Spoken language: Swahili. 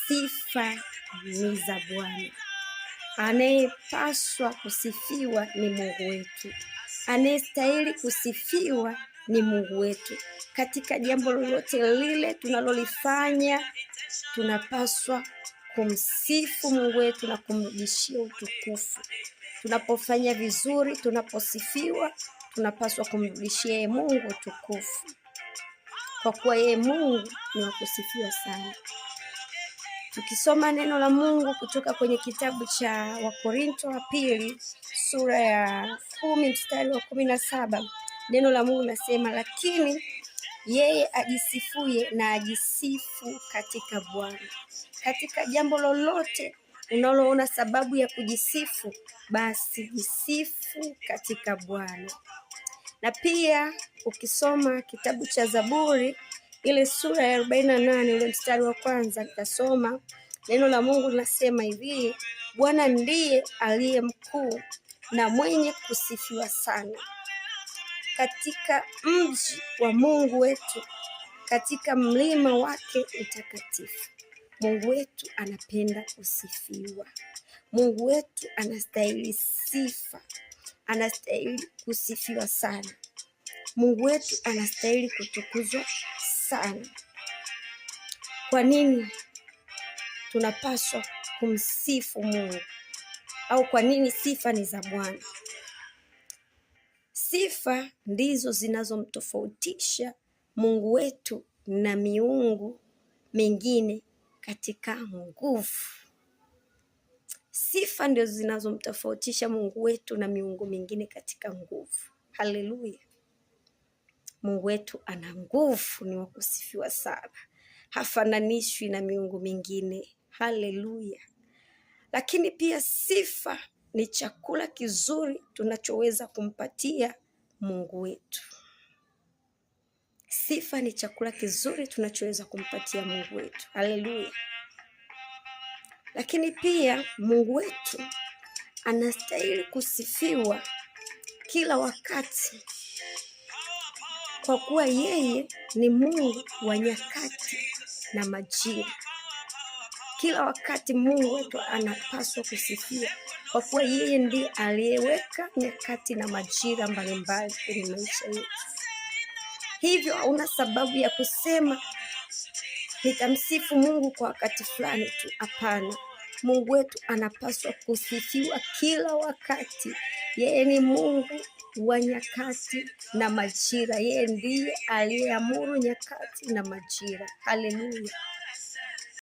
sifa ni za Bwana. Anayepaswa kusifiwa ni Mungu wetu. Anayestahili kusifiwa ni Mungu wetu. Katika jambo lolote lile tunalolifanya, tunapaswa kumsifu Mungu wetu na kumrudishia utukufu. Tunapofanya vizuri, tunaposifiwa, tunapaswa kumrudishia Mungu utukufu, kwa kuwa yeye Mungu ni wa kusifiwa sana. Tukisoma neno la Mungu kutoka kwenye kitabu cha Wakorinto wa pili sura ya 10 mstari wa 17, neno la Mungu nasema, lakini yeye ajisifuye na ajisifu katika Bwana. Katika jambo lolote unaloona sababu ya kujisifu, basi jisifu katika Bwana. Na pia ukisoma kitabu cha Zaburi ile sura ya 48 ule mstari wa 1, nitasoma neno la Mungu linasema hivi, Bwana ndiye aliye mkuu na mwenye kusifiwa sana katika mji wa Mungu wetu, katika mlima wake mtakatifu. Mungu wetu anapenda kusifiwa. Mungu wetu anastahili sifa, anastahili kusifiwa sana. Mungu wetu anastahili kutukuzwa sana. Kwa nini tunapaswa kumsifu Mungu? Au kwa nini sifa ni za Bwana? Sifa ndizo zinazomtofautisha Mungu wetu na miungu mingine katika nguvu. Sifa ndizo zinazomtofautisha Mungu wetu na miungu mingine katika nguvu. Haleluya. Mungu wetu ana nguvu, ni wa kusifiwa sana. Hafananishwi na miungu mingine. Haleluya. Lakini pia sifa ni chakula kizuri tunachoweza kumpatia Mungu wetu. Sifa ni chakula kizuri tunachoweza kumpatia Mungu wetu. Haleluya. Lakini pia Mungu wetu anastahili kusifiwa kila wakati, kwa kuwa yeye ni Mungu wa nyakati na majira. Kila wakati Mungu wetu anapaswa kusifiwa, kwa kuwa yeye ndiye aliyeweka nyakati na majira mbalimbali kwenye maisha yetu. Hivyo hauna sababu ya kusema nitamsifu Mungu kwa wakati fulani tu. Hapana. Mungu wetu anapaswa kusifiwa kila wakati. Yeye ni Mungu wa nyakati na majira. Yeye ndiye aliyeamuru nyakati na majira. Haleluya.